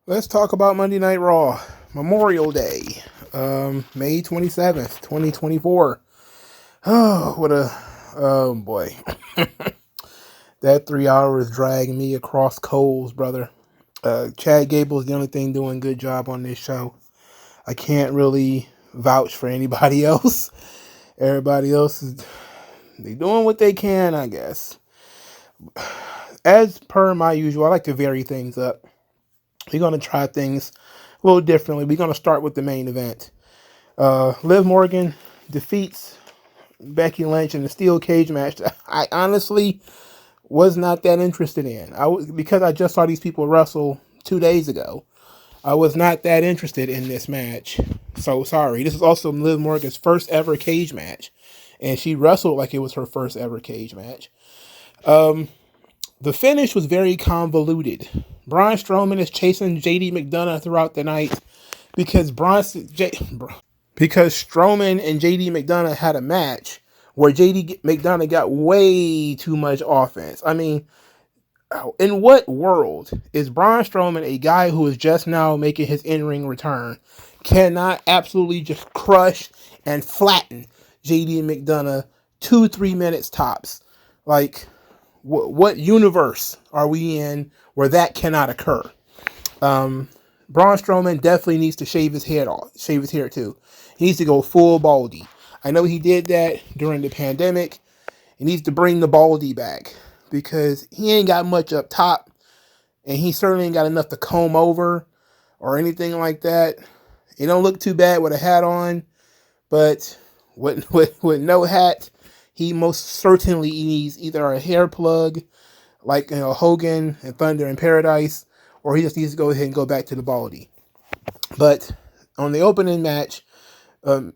Let's talk about Monday Night Raw. Memorial Day. May 27th, 2024. Oh, oh boy. That 3 hours dragging me across coals, brother. Chad Gable's the only thing doing a good job on this show. I can't really vouch for anybody else. Everybody else they doing what they can, I guess. As per my usual, I like to vary things up. We're going to try things a little differently. We're going to start with the main event. Liv Morgan defeats Becky Lynch in the steel cage match. I honestly was not that interested in. Because I just saw these people wrestle 2 days ago. I was not that interested in this match. So sorry. This is also Liv Morgan's first ever cage match. And she wrestled like it was her first ever cage match. The finish was very convoluted. Braun Strowman is chasing JD McDonough throughout the night because Strowman and JD McDonough had a match where JD McDonough got way too much offense. I mean, in what world is Braun Strowman, a guy who is just now making his in-ring return, cannot absolutely just crush and flatten JD McDonough 2-3 minutes tops? Like, what universe are we in where that cannot occur? Braun Strowman definitely needs to shave his hair too. He needs to go full baldy. I know he did that during the pandemic. He needs to bring the baldy back because he ain't got much up top, and he certainly ain't got enough to comb over or anything like that. It don't look too bad with a hat on, but with no hat, he most certainly needs either a hair plug, like Hogan and Thunder in Paradise, or he just needs to go ahead and go back to the baldy. But on the opening match, Braun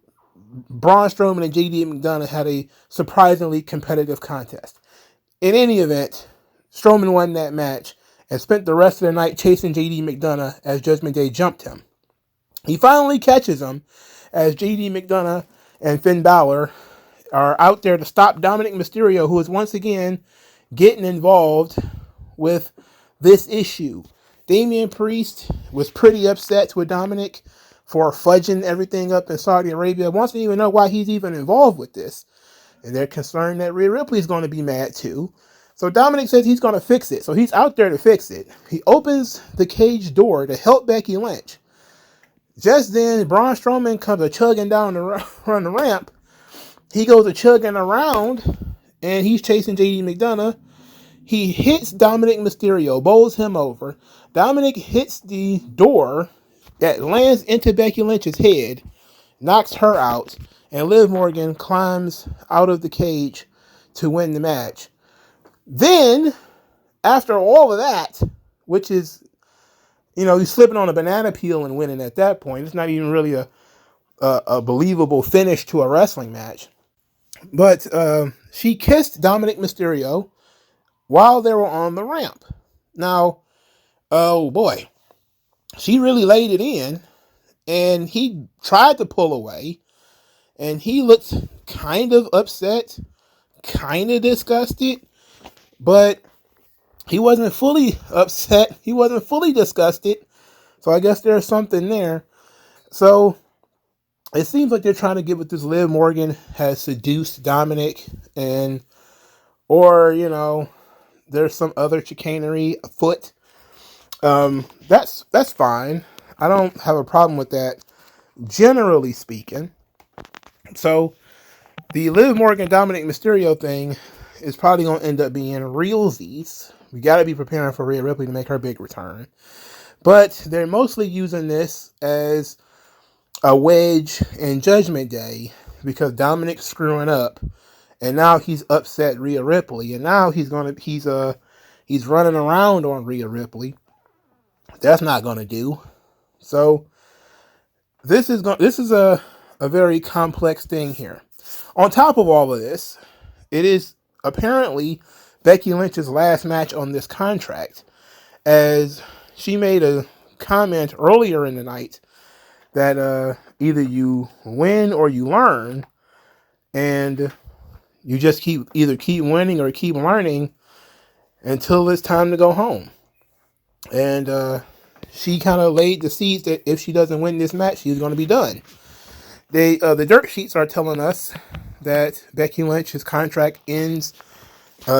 Strowman and JD McDonough had a surprisingly competitive contest. In any event, Strowman won that match and spent the rest of the night chasing JD McDonough as Judgment Day jumped him. He finally catches him as JD McDonough and Finn Balor are out there to stop Dominic Mysterio, who is once again getting involved with this issue. Damian Priest was pretty upset with Dominic for fudging everything up in Saudi Arabia. Wants to even know why he's even involved with this. And they're concerned that Rhea Ripley is going to be mad too. So Dominic says he's going to fix it. So he's out there to fix it. He opens the cage door to help Becky Lynch. Just then, Braun Strowman comes a chugging down the ramp. He goes a chugging around, and he's chasing JD McDonough. He hits Dominic Mysterio, bowls him over. Dominic hits the door that lands into Becky Lynch's head, knocks her out, and Liv Morgan climbs out of the cage to win the match. Then, after all of that, which is, he's slipping on a banana peel and winning at that point. It's not even really a believable finish to a wrestling match. But she kissed Dominic Mysterio while they were on the ramp. Now, oh boy, she really laid it in, and he tried to pull away, and he looked kind of upset, kind of disgusted, but he wasn't fully upset. He wasn't fully disgusted. So I guess there's something there. So it seems like they're trying to get with this Liv Morgan has seduced Dominic, or there's some other chicanery afoot. That's fine. I don't have a problem with that, generally speaking. So the Liv Morgan Dominic Mysterio thing is probably going to end up being realsies. We got to be preparing for Rhea Ripley to make her big return. But they're mostly using this as a wedge in Judgment Day because Dominic's screwing up, and now he's upset Rhea Ripley, and now he's running around on Rhea Ripley. That's not going to do. So this is a very complex thing here. On top of all of this, it is apparently Becky Lynch's last match on this contract, as she made a comment earlier in the night that either you win or you learn, and you just keep winning or keep learning. until it's time to go home. And she kind of laid the seeds that if she doesn't win this match, she's going to be done. The dirt sheets are telling us that Becky Lynch's contract ends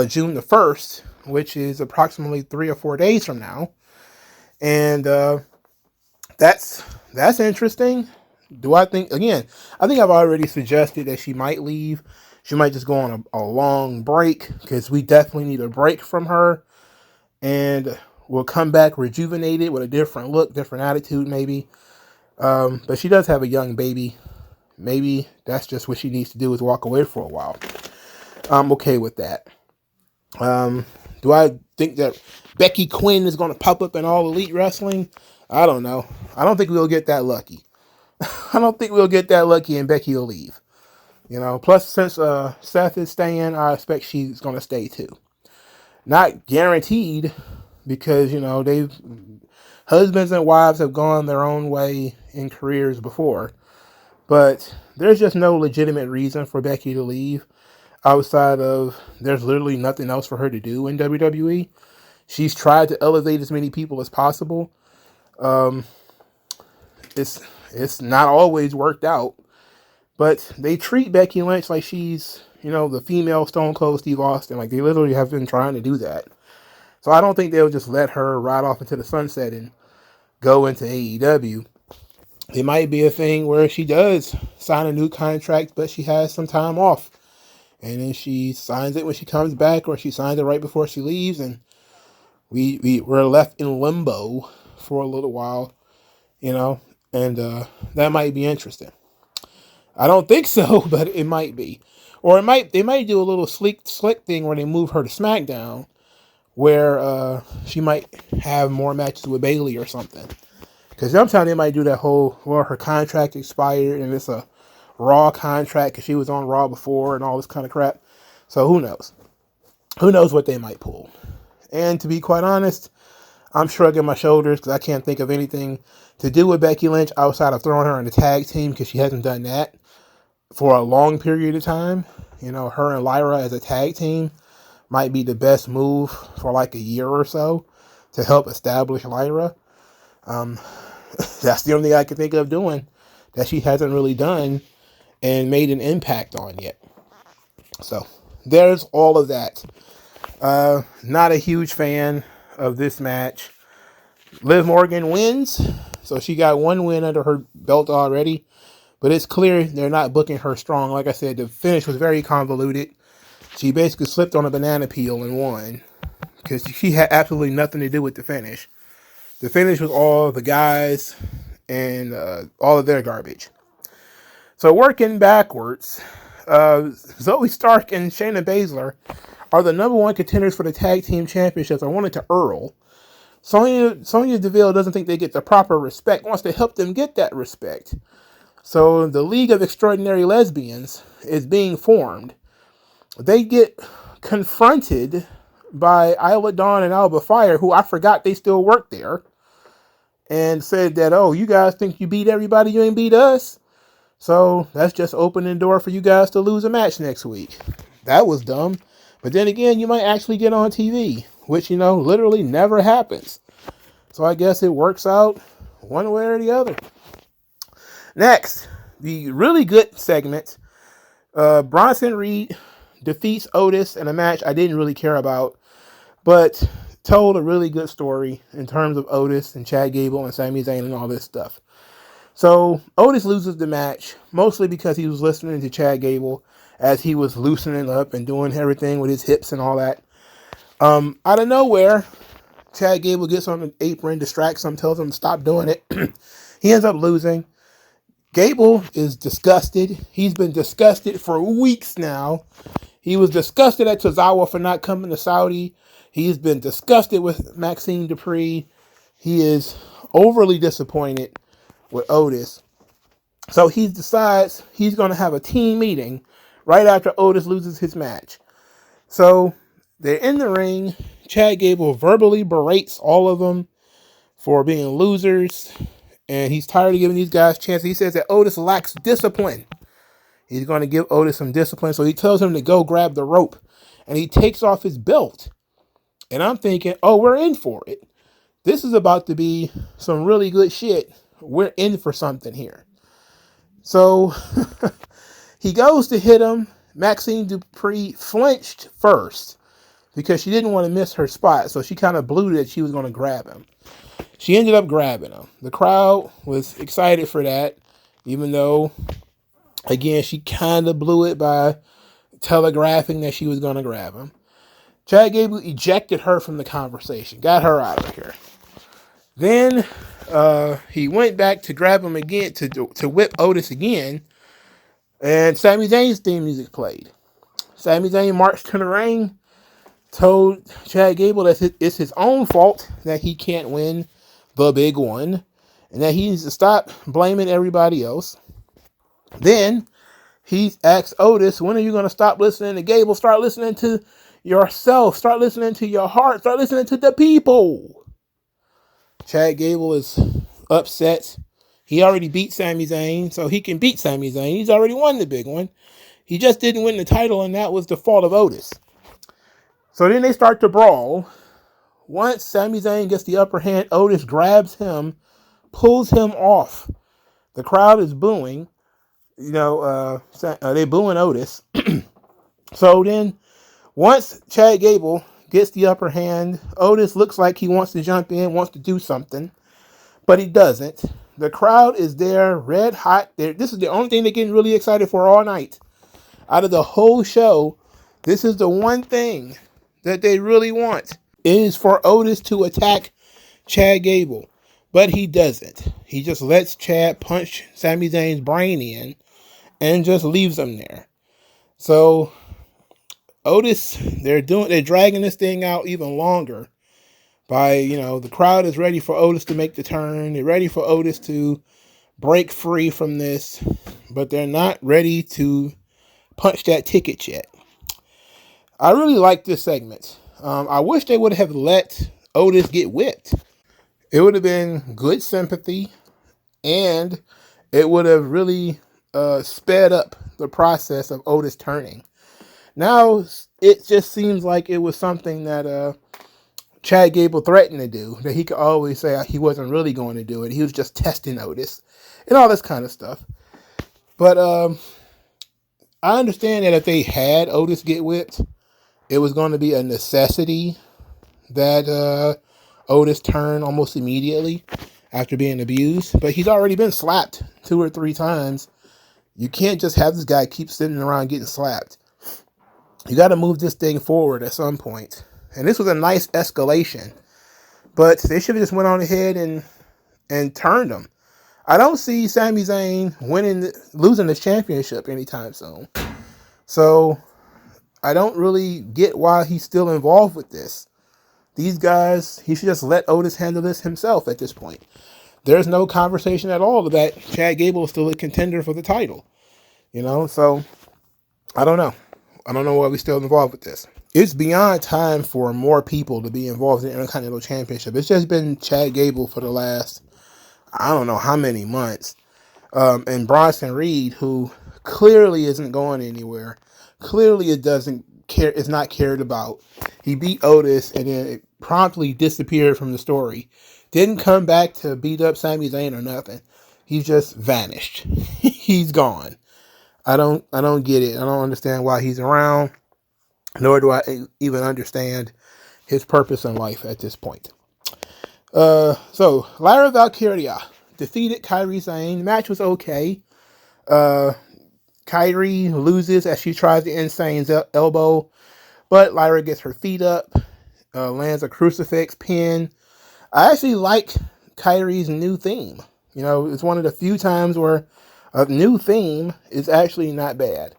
June the 1st, which is approximately 3 or 4 days from now. And that's interesting. I think I've already suggested that she might leave. She might just go on a long break, because we definitely need a break from her. And we'll come back rejuvenated with a different look, different attitude maybe. But she does have a young baby. Maybe that's just what she needs to do, is walk away for a while. I'm okay with that. Do I think that Becky Quinn is going to pop up in All Elite Wrestling? I don't know. I don't think we'll get that lucky. I don't think we'll get that lucky and Becky will leave. Plus since Seth is staying, I expect she's going to stay too. Not guaranteed, because, husbands and wives have gone their own way in careers before. But there's just no legitimate reason for Becky to leave, outside of there's literally nothing else for her to do in WWE. She's tried to elevate as many people as possible. It's not always worked out, but they treat Becky Lynch like she's, the female Stone Cold Steve Austin. Like, they literally have been trying to do that. So I don't think they'll just let her ride off into the sunset and go into AEW. It might be a thing where she does sign a new contract, but she has some time off. And then she signs it when she comes back, or she signs it right before she leaves, and we're left in limbo for a little while, and that might be interesting. I don't think so, but it might be. Or they might do a little slick thing where they move her to SmackDown, where she might have more matches with Bayley or something. Because sometimes they might do that whole, well, her contract expired and it's a Raw contract because she was on Raw before and all this kind of crap. So who knows? Who knows what they might pull? And to be quite honest, I'm shrugging my shoulders because I can't think of anything to do with Becky Lynch outside of throwing her in the tag team, because she hasn't done that for a long period of time. Her and Lyra as a tag team might be the best move for like a year or so to help establish Lyra. That's the only thing I can think of doing that she hasn't really done and made an impact on yet. So there's all of that. Not a huge fan of this match. Liv Morgan wins, so she got one win under her belt already, but it's clear they're not booking her strong. Like I said, the finish was very convoluted. She basically slipped on a banana peel and won, because she had absolutely nothing to do with the finish. The finish was all the guys and all of their garbage. So working backwards, Zoe Stark and Shayna Baszler are the number one contenders for the tag team championships. I wanted to Earl. Sonya Deville doesn't think they get the proper respect, wants to help them get that respect. So the League of Extraordinary Lesbians is being formed. They get confronted by Isla Dawn and Alba Fire, who I forgot they still work there, and said that, oh, you guys think you beat everybody, you ain't beat us. So that's just opening the door for you guys to lose a match next week. That was dumb. But then again, you might actually get on TV, which, literally never happens. So I guess it works out one way or the other. Next, the really good segment. Bronson Reed defeats Otis in a match I didn't really care about, but told a really good story in terms of Otis and Chad Gable and Sami Zayn and all this stuff. So Otis loses the match, mostly because he was listening to Chad Gable as he was loosening up and doing everything with his hips and all that. Out of nowhere, Chad Gable gets on the apron, distracts him, tells him to stop doing it. He ends up losing. Gable is disgusted. He's been disgusted for weeks now. He was disgusted at Tozawa for not coming to Saudi. He's been disgusted with Maxine Dupree. He is overly disappointed with Otis. So he decides he's going to have a team meeting right after Otis loses his match. So they're in the ring. Chad Gable verbally berates all of them for being losers. And he's tired of giving these guys chances. He says that Otis lacks discipline. He's going to give Otis some discipline. So he tells him to go grab the rope. And he takes off his belt. And I'm thinking, oh, we're in for it. This is about to be some really good shit. We're in for something here. So he goes to hit him. Maxine Dupree flinched first because she didn't want to miss her spot. So she kind of blew that she was going to grab him. She ended up grabbing him. The crowd was excited for that, even though, again, she kind of blew it by telegraphing that she was going to grab him. Chad Gable ejected her from the conversation, got her out of here. Then he went back to grab him again, to whip Otis again, and Sami Zayn's theme music played. Sami Zayn marched to the ring, told Chad Gable that it's his own fault that he can't win the big one, and that he needs to stop blaming everybody else. Then he asks Otis, when are you going to stop listening to Gable? Start listening to yourself. Start listening to your heart. Start listening to the people. Chad Gable is upset. He already beat Sami Zayn, so he can beat Sami Zayn. He's already won the big one. He just didn't win the title, and that was the fault of Otis. So then they start to brawl. Once Sami Zayn gets the upper hand, Otis grabs him, pulls him off. The crowd is booing. They're booing Otis. So then, once Chad Gable gets the upper hand, Otis looks like he wants to jump in, wants to do something, but he doesn't. The crowd is there, red hot. This is the only thing they're getting really excited for all night. Out of the whole show, this is the one thing that they really want, is for Otis to attack Chad Gable. But he doesn't. He just lets Chad punch Sami Zayn's brain in and just leaves him there. So Otis, they're dragging this thing out even longer by, the crowd is ready for Otis to make the turn. They're ready for Otis to break free from this, but they're not ready to punch that ticket yet. I really like this segment. I wish they would have let Otis get whipped. It would have been good sympathy, and it would have really sped up the process of Otis turning. Now, it just seems like it was something that Chad Gable threatened to do, that he could always say he wasn't really going to do it. He was just testing Otis and all this kind of stuff. But I understand that if they had Otis get whipped, it was going to be a necessity that Otis turn almost immediately after being abused. But he's already been slapped 2 or 3 times. You can't just have this guy keep sitting around getting slapped. You got to move this thing forward at some point. And this was a nice escalation. But they should have just went on ahead and turned him. I don't see Sami Zayn losing the championship anytime soon. So I don't really get why he's still involved with this. These guys, he should just let Otis handle this himself at this point. There's no conversation at all that Chad Gable is still a contender for the title. So I don't know. I don't know why we're still involved with this. It's beyond time for more people to be involved in the Intercontinental Championship. It's just been Chad Gable for the last, I don't know how many months. And Bronson Reed, who clearly isn't going anywhere. Clearly it doesn't care. It's not cared about. He beat Otis and then it promptly disappeared from the story. Didn't come back to beat up Sami Zayn or nothing. He just vanished. He's gone. I don't get it. I don't understand why he's around. Nor do I even understand his purpose in life at this point. So Lyra Valkyria defeated Kairi Sane. The match was okay. Kairi loses as she tries to end Sane's elbow, but Lyra gets her feet up, lands a crucifix pin. I actually like Kairi's new theme. It's one of the few times where a new theme is actually not bad.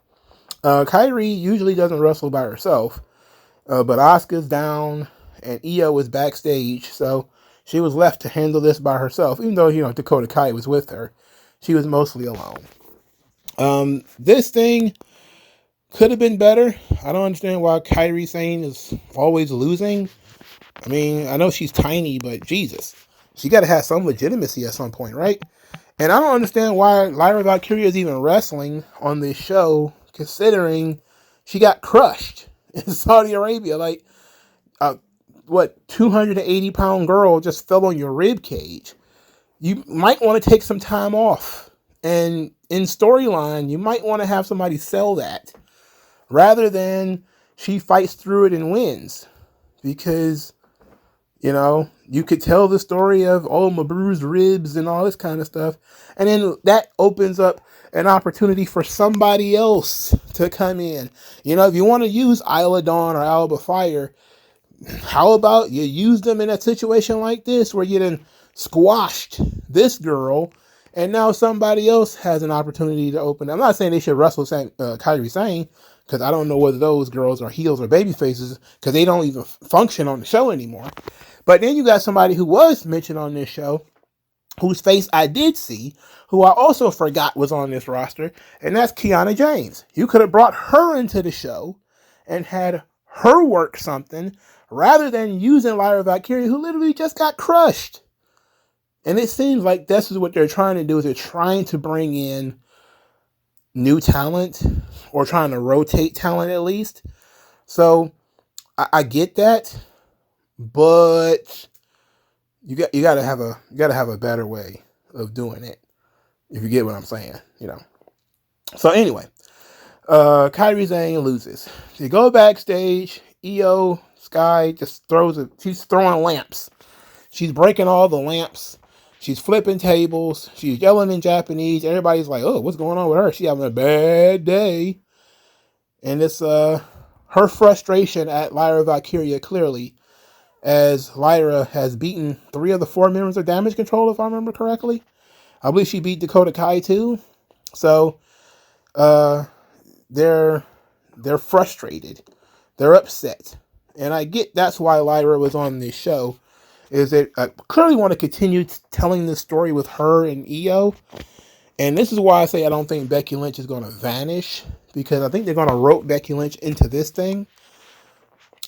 Kairi usually doesn't wrestle by herself, but Asuka's down and Io is backstage, so she was left to handle this by herself. Even though, Dakota Kai was with her, she was mostly alone. This thing could have been better. I don't understand why Kairi Sane is always losing. I mean, I know she's tiny, but Jesus, she got to have some legitimacy at some point, right? And I don't understand why Lyra Valkyria is even wrestling on this show, considering she got crushed in Saudi Arabia. 280-pound girl just fell on your rib cage. You might want to take some time off. And in storyline, you might want to have somebody sell that rather than she fights through it and wins. Because, you could tell the story of, my bruised ribs and all this kind of stuff. And then that opens up an opportunity for somebody else to come in. If you want to use Isla Dawn or Alba Fire, how about you use them in a situation like this where you done squashed this girl and now somebody else has an opportunity to open. I'm not saying they should wrestle Kairi Sane, because I don't know whether those girls are heels or baby faces, because they don't even function on the show anymore. But then you got somebody who was mentioned on this show, whose face I did see, who I also forgot was on this roster, and that's Kiana James. You could have brought her into the show and had her work something rather than using Lyra Valkyria, who literally just got crushed. And it seems like this is what they're trying to do, is they're trying to bring in new talent, or trying to rotate talent at least. So I get that, but you gotta have a better way of doing it, if you get what I'm saying, So anyway, Kairi Sane loses. They go backstage. Io Sky just she's throwing lamps. She's breaking all the lamps. She's flipping tables. She's yelling in Japanese. Everybody's like, oh, what's going on with her? She's having a bad day. And it's her frustration at Lyra Valkyria, clearly, as Lyra has beaten 3 of the 4 members of Damage Control, if I remember correctly. I believe she beat Dakota Kai too. So they're frustrated. They're upset. And I get that's why Lyra was on this show, is that I clearly want to continue telling this story with her and Io. And this is why I say I don't think Becky Lynch is going to vanish, because I think they're going to rope Becky Lynch into this thing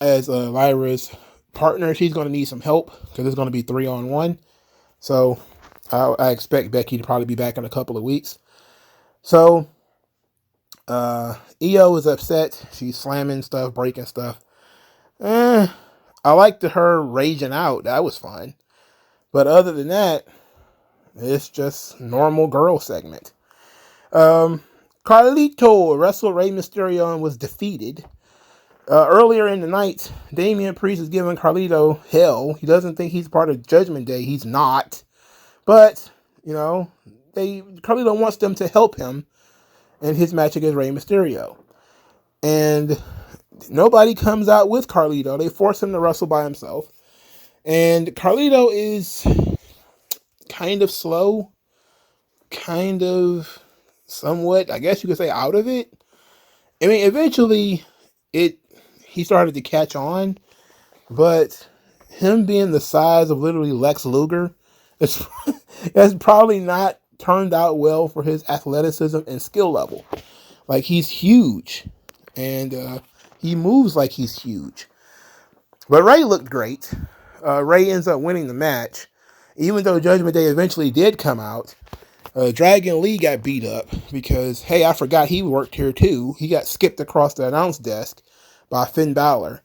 as Lyra's partner. She's going to need some help because it's going to be 3-on-1. So I expect Becky to probably be back in a couple of weeks. So Io is upset. She's slamming stuff, breaking stuff. I liked her raging out. That was fun. But other than that, it's just normal girl segment. Carlito wrestled Rey Mysterio and was defeated. Earlier in the night, Damian Priest is giving Carlito hell. He doesn't think he's part of Judgment Day. He's not. But, Carlito wants them to help him in his match against Rey Mysterio. And nobody comes out with Carlito. They force him to wrestle by himself. And Carlito is kind of slow, kind of somewhat, I guess you could say, out of it. I mean, eventually he started to catch on, but him being the size of literally Lex Luger, that's probably not turned out well for his athleticism and skill level. Like, he's huge, and he moves like he's huge. But Rey looked great. Rey ends up winning the match. Even though Judgment Day eventually did come out, Dragon Lee got beat up because, hey, I forgot he worked here too. He got skipped across the announce desk by Finn Balor.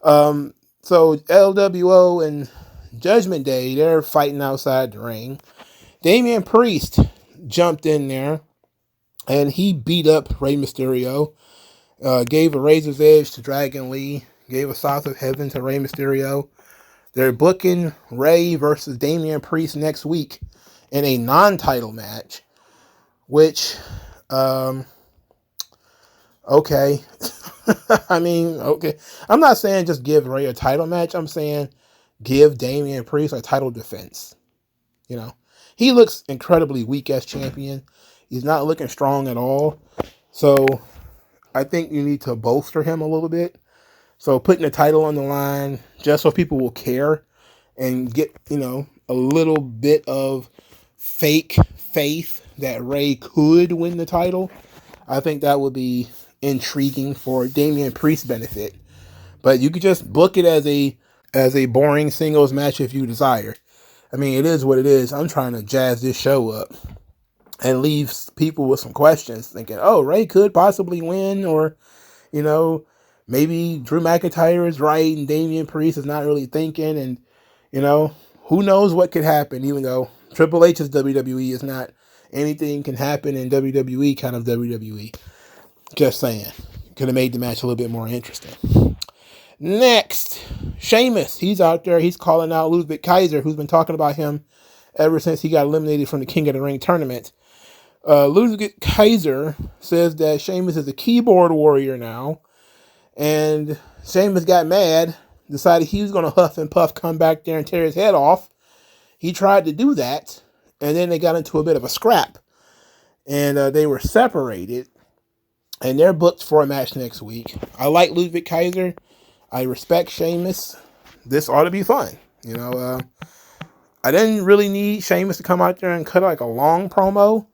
So LWO and Judgment Day, they're fighting outside the ring. Damian Priest jumped in there and he beat up Rey Mysterio. Gave a razor's edge to Dragon Lee. Gave a South of Heaven to Rey Mysterio. They're booking Rey versus Damian Priest next week in a non-title match, which, okay. I mean, okay. I'm not saying just give Rey a title match. I'm saying give Damian Priest a title defense. He looks incredibly weak as champion. He's not looking strong at all. So I think you need to bolster him a little bit. So putting the title on the line just so people will care and get, a little bit of fake faith that Rey could win the title. I think that would be intriguing for Damian Priest's benefit. But you could just book it as a boring singles match if you desire. I mean, it is what it is. I'm trying to jazz this show up and leave people with some questions thinking, oh, Rey could possibly win, or, maybe Drew McIntyre is right and Damian Priest is not really thinking, and who knows what could happen, even though Triple H's WWE is not anything can happen in WWE kind of WWE. Just saying. Could have made the match a little bit more interesting. Next, Sheamus. He's out there. He's calling out Ludwig Kaiser, who's been talking about him ever since he got eliminated from the King of the Ring tournament. Ludwig Kaiser says that Sheamus is a keyboard warrior now, and Sheamus got mad, decided he was going to huff and puff, come back there and tear his head off. He tried to do that, and then they got into a bit of a scrap, and they were separated, and they're booked for a match next week. I like Ludwig Kaiser. I respect Sheamus. This ought to be fun. I didn't really need Sheamus to come out there and cut like a long promo.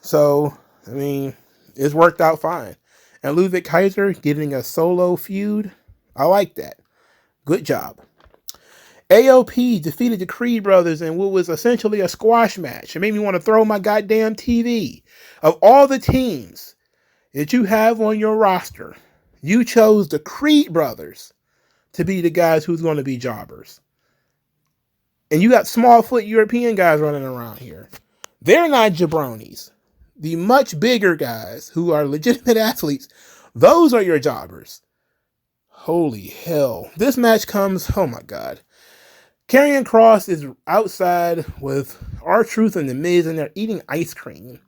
So, it's worked out fine. And Ludwig Kaiser getting a solo feud, I like that. Good job. AOP defeated the Creed brothers in what was essentially a squash match. It made me want to throw my goddamn TV. Of all the teams that you have on your roster, you chose the Creed brothers to be the guys who's going to be jobbers. And you got small foot European guys running around here. They're not jabronis. The much bigger guys who are legitimate athletes, those are your jobbers. Holy hell. This match comes, oh my God. Karrion Kross is outside with R-Truth and The Miz, and they're eating ice cream.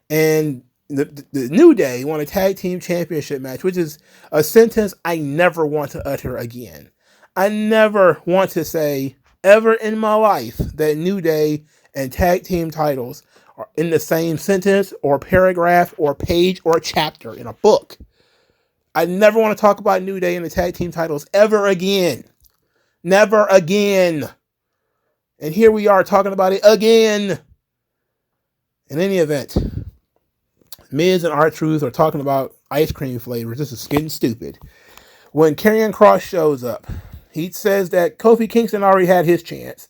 And the New Day won a tag team championship match, which is a sentence I never want to utter again. I never want to say ever in my life that New Day and tag team titles are in the same sentence or paragraph or page or chapter in a book. I never want to talk about New Day and the tag team titles ever again. Never again. And here we are talking about it again. In any event, Miz and R-Truth are talking about ice cream flavors. This is getting stupid. When Karrion Kross shows up, he says that Kofi Kingston already had his chance,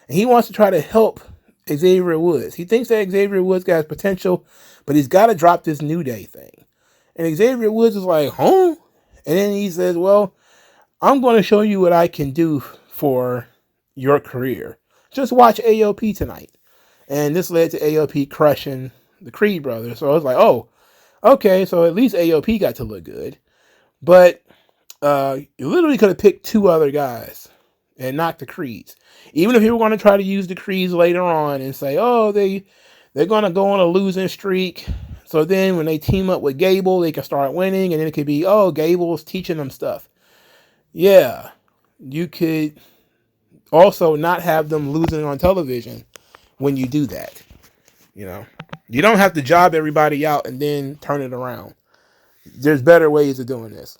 and he wants to try to help Xavier Woods. He thinks that Xavier Woods got potential, but he's got to drop this New Day thing. And Xavier Woods is like, huh? And then he says, well, I'm going to show you what I can do for your career. Just watch AOP tonight. And this led to AOP crushing the Creed brothers. So I was like, oh, okay, so at least AOP got to look good. But you literally could have picked two other guys and not the Creeds. Even if you were going to try to use the Creeds later on and say, oh, they're going to go on a losing streak. So then when they team up with Gable, they can start winning. And then it could be, oh, Gable's teaching them stuff. Yeah, you could also not have them losing on television when you do that. You don't have to job everybody out and then turn it around. There's better ways of doing this.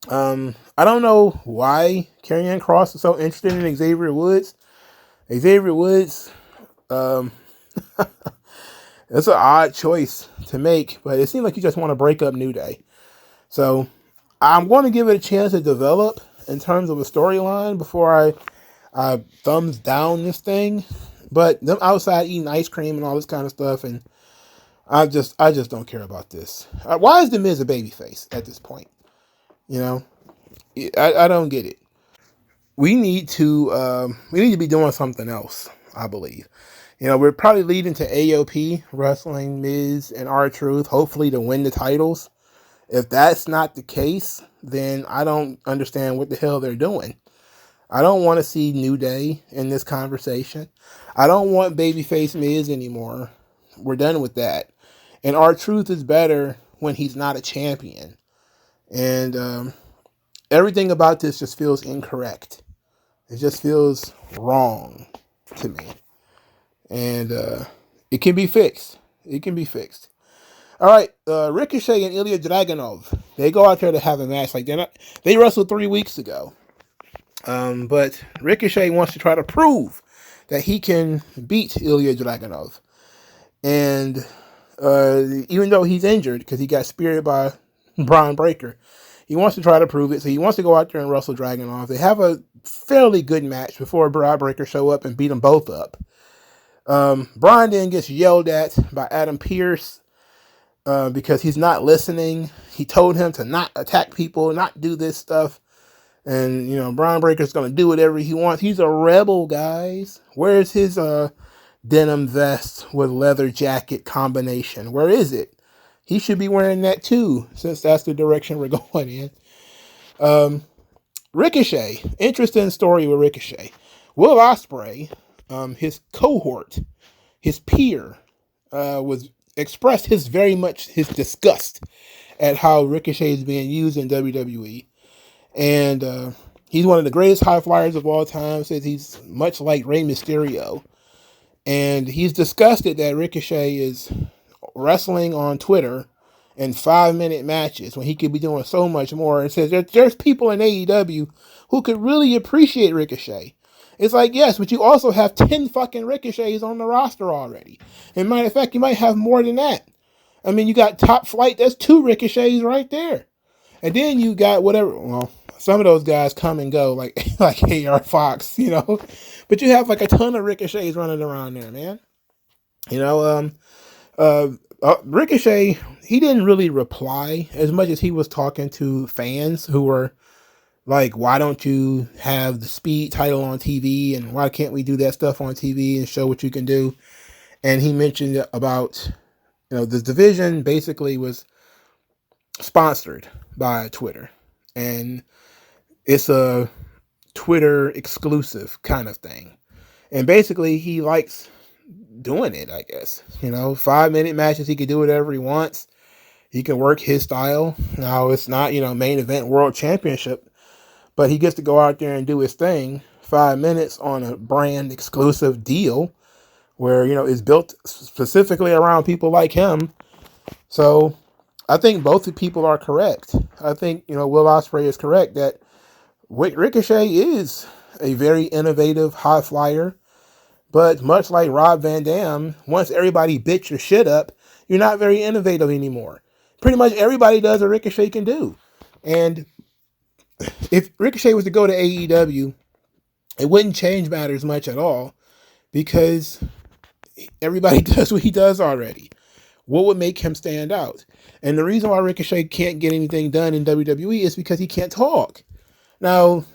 I don't know why Karrion Kross is so interested in Xavier Woods. Xavier Woods, it's an odd choice to make, but it seems like you just want to break up New Day. So I'm going to give it a chance to develop in terms of a storyline before I thumbs down this thing. But them outside eating ice cream and all this kind of stuff, and I just don't care about this. Why is The Miz a babyface at this point? I don't get it. We need to be doing something else, I believe. We're probably leading to AOP wrestling Miz and R-Truth, hopefully to win the titles. If that's not the case, then I don't understand what the hell they're doing. I don't want to see New Day in this conversation. I don't want babyface Miz anymore. We're done with that. And R-Truth is better when he's not a champion. And everything about this just feels incorrect. It just feels wrong to me. And it can be fixed. It can be fixed. All right, Ricochet and Ilya Dragunov. They go out there to have a match. They wrestled 3 weeks ago. But Ricochet wants to try to prove that he can beat Ilya Dragunov. And even though he's injured because he got speared by Braun Breaker, he wants to try to prove it. So he wants to go out there and wrestle Dragunov. They have a fairly good match before Braun Breaker show up and beat them both up. Braun then gets yelled at by Adam Pearce because he's not listening. he told him to not attack people, not do this stuff. And, Braun Breaker's going to do whatever he wants. He's a rebel, guys. Where's his denim vest with leather jacket combination? Where is it? He should be wearing that too, since that's the direction we're going in. Ricochet. Interesting story with Ricochet. Will Ospreay, his cohort, his peer, was expressed his disgust at how Ricochet is being used in WWE. And he's one of the greatest high flyers of all time. Says he's much like Rey Mysterio. And he's disgusted that Ricochet is wrestling on Twitter in 5-minute matches when he could be doing so much more. And says there's people in AEW who could really appreciate Ricochet. It's like, yes, but you also have 10 fucking Ricochets on the roster already. And matter of fact, you might have more than that. I mean, you got Top Flight, that's 2 Ricochets right there. And then you got whatever, well, some of those guys come and go, like AR Fox, But you have like a ton of Ricochets running around there, man. Ricochet, he didn't really reply as much as he was talking to fans who were like, why don't you have the Speed title on TV, and why can't we do that stuff on TV and show what you can do? And he mentioned about, the division basically was sponsored by Twitter, and it's a Twitter exclusive kind of thing. And basically he likes doing it, I guess. 5-minute matches, he can do whatever he wants. He can work his style. Now it's not, main event world championship, but he gets to go out there and do his thing. 5 minutes on a brand exclusive deal where, it's built specifically around people like him. So I think both people are correct. I think, Will Ospreay is correct that Ricochet is a very innovative high flyer, but much like Rob Van Dam, once everybody bit your shit up, you're not very innovative anymore. Pretty much everybody does what Ricochet can do. And if Ricochet was to go to AEW, it wouldn't change matters much at all because everybody does what he does already. What would make him stand out? And the reason why Ricochet can't get anything done in WWE is because he can't talk. Now,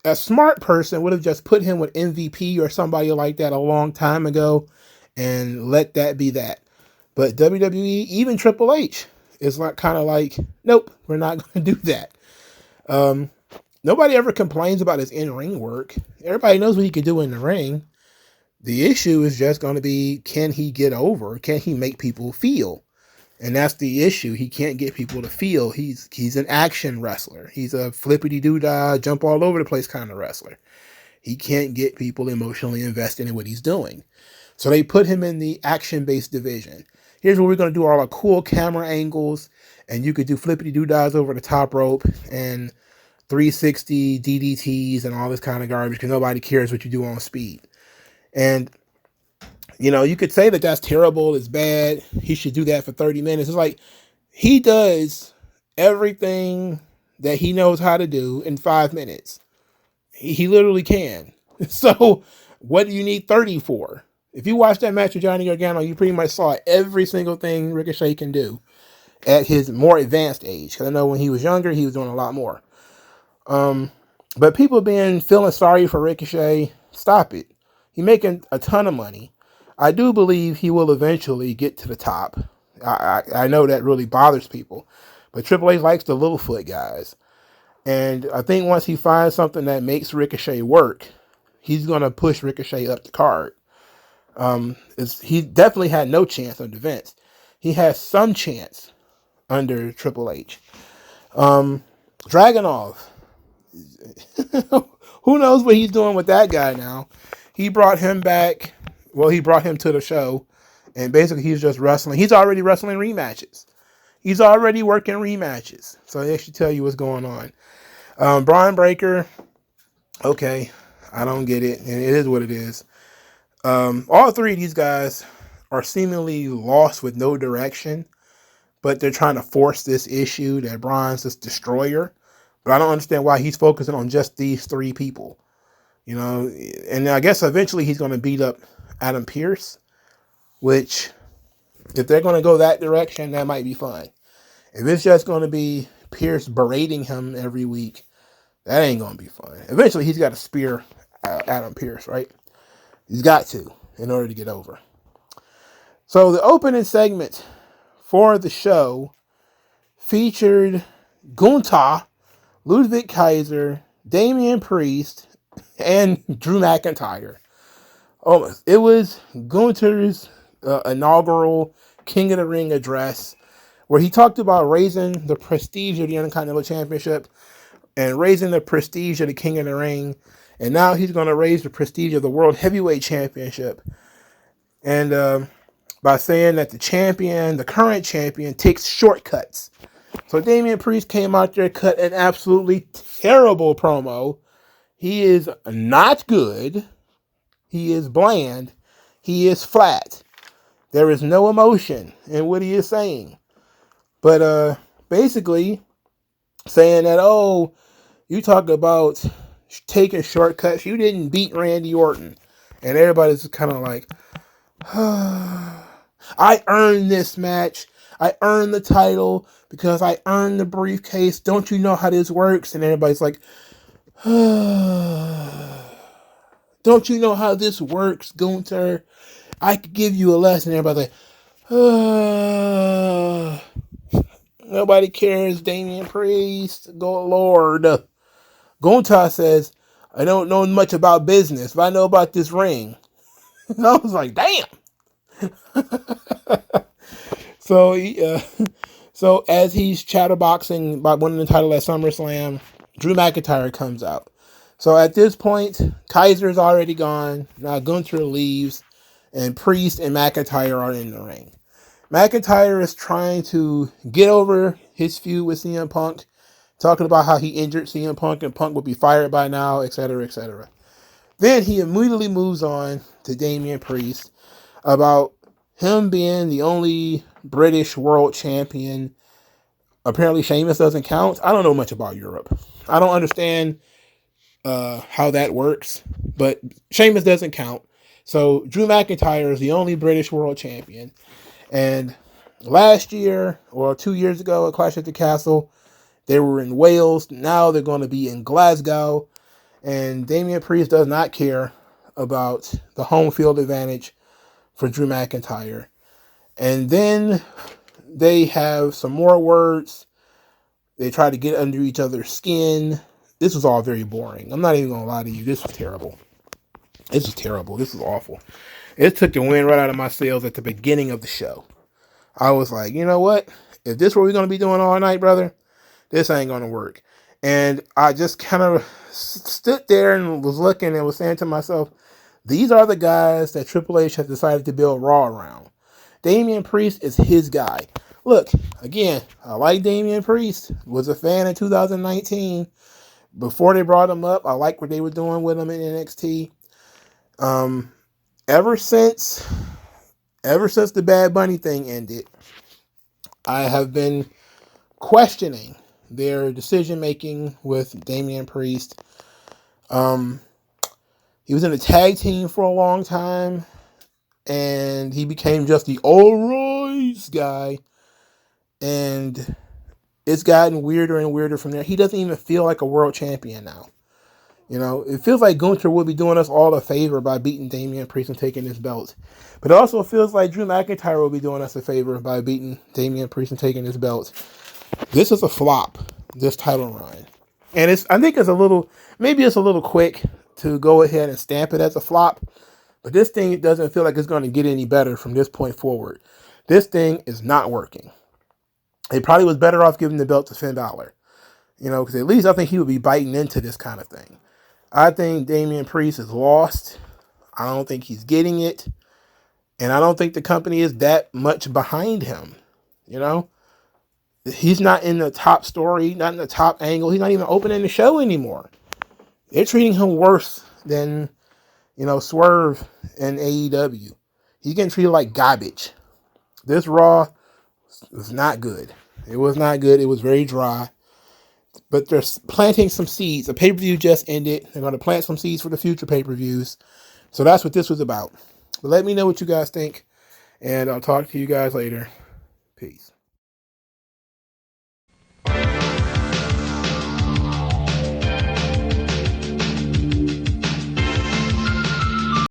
a smart person would have just put him with MVP or somebody like that a long time ago and let that be that. But WWE, even Triple H, is like kind of like, nope, we're not going to do that. Nobody ever complains about his in-ring work. Everybody knows what he can do in the ring. The issue is just going to be, can he get over? Can he make people feel? And that's the issue. He can't get people to feel. He's an action wrestler. He's a flippity-doo-dah, jump all over the place kind of wrestler. He can't get people emotionally invested in what he's doing. So they put him in the action-based division. Here's where we're going to do all our cool camera angles, and you could do flippity-doo-dahs over the top rope and 360 DDTs and all this kind of garbage because nobody cares what you do on Speed. And you could say that that's terrible, it's bad, he should do that for 30 minutes. It's like, he does everything that he knows how to do in 5 minutes. He literally can. So, what do you need 30 for? If you watch that match with Johnny Gargano, you pretty much saw every single thing Ricochet can do at his more advanced age. Because I know when he was younger, he was doing a lot more. But people feeling sorry for Ricochet, stop it. He's making a ton of money. I do believe he will eventually get to the top. I know that really bothers people. But Triple H likes the Littlefoot guys. And I think once he finds something that makes Ricochet work, he's going to push Ricochet up the card. He definitely had no chance under Vince. He has some chance under Triple H. Dragunov. Who knows what he's doing with that guy now? He brought him back. Well, he brought him to the show, and basically he's just wrestling. He's already wrestling rematches. He's already working rematches. So they should tell you what's going on. Braun Breaker, okay, I don't get it, and it is what it is. All three of these guys are seemingly lost with no direction, but they're trying to force this issue that Braun's this destroyer. But I don't understand why he's focusing on just these 3 people. And I guess eventually he's going to beat up Adam Pearce, which, if they're going to go that direction, that might be fun. If it's just going to be Pierce berating him every week, that ain't going to be fun. Eventually, he's got to spear Adam Pierce, right? He's got to in order to get over. So the opening segment for the show featured Gunther, Ludwig Kaiser, Damian Priest, and Drew McIntyre. It was Gunther's inaugural King of the Ring address, where he talked about raising the prestige of the Intercontinental Championship and raising the prestige of the King of the Ring. And now he's going to raise the prestige of the World Heavyweight Championship. And by saying that the current champion, takes shortcuts. So Damian Priest came out there, cut an absolutely terrible promo. He is not good. He is bland. He is flat. There is no emotion in what he is saying. But basically saying that, oh, you talk about taking shortcuts. You didn't beat Randy Orton. And everybody's kind of like, I earned this match. I earned the title because I earned the briefcase. Don't you know how this works? And everybody's like, don't you know how this works, Gunther? I could give you a lesson. Everybody's like, nobody cares, Damian Priest. Go Lord. Gunther says, I don't know much about business, but I know about this ring. I was like, damn. So as he's chatterboxing about winning the title at SummerSlam, Drew McIntyre comes out. So at this point, Kaiser's already gone. Now Gunther leaves, and Priest and McIntyre are in the ring. McIntyre is trying to get over his feud with CM Punk, talking about how he injured CM Punk and Punk would be fired by now, etc., etc. Then he immediately moves on to Damian Priest about him being the only British world champion. Apparently Sheamus doesn't count. I don't know much about Europe. I don't understand how that works, but Sheamus doesn't count. So Drew McIntyre is the only British world champion. And last year, or 2 years ago, at Clash at the Castle, they were in Wales. Now they're going to be in Glasgow. And Damian Priest does not care about the home field advantage for Drew McIntyre. And then they have some more words. They try to get under each other's skin. This was all very boring. I'm not even going to lie to you. This was terrible. This was terrible. This was awful. It took the wind right out of my sails at the beginning of the show. I was like, you know what? If this is what we're going to be doing all night, brother, this ain't going to work. And I just kind of stood there and was looking and was saying to myself, these are the guys that Triple H has decided to build Raw around. Damian Priest is his guy. Look, again, I like Damian Priest. Was a fan in 2019. Before they brought him up, I like what they were doing with him in NXT. Ever since the Bad Bunny thing ended, I have been questioning their decision making with Damian Priest. He was in a tag team for a long time, and he became just the All Rise guy, and it's gotten weirder and weirder from there. He doesn't even feel like a world champion now. You know, it feels like Gunther would be doing us all a favor by beating Damian Priest and taking his belt. But it also feels like Drew McIntyre will be doing us a favor by beating Damian Priest and taking his belt. This is a flop, this title run. And I think it's a little quick to go ahead and stamp it as a flop. But this thing doesn't feel like it's going to get any better from this point forward. This thing is not working. It probably was better off giving the belt to Finn Balor. You know, because at least I think he would be biting into this kind of thing. I think Damian Priest is lost. I don't think he's getting it. And I don't think the company is that much behind him. You know? He's not in the top story, not in the top angle. He's not even opening the show anymore. They're treating him worse than, Swerve and AEW. He's getting treated like garbage. This Raw was not good. It was not good. It was very dry. But they're planting some seeds. The pay-per-view just ended. They're going to plant some seeds for the future pay-per-views. So that's what this was about. But let me know what you guys think. And I'll talk to you guys later. Peace.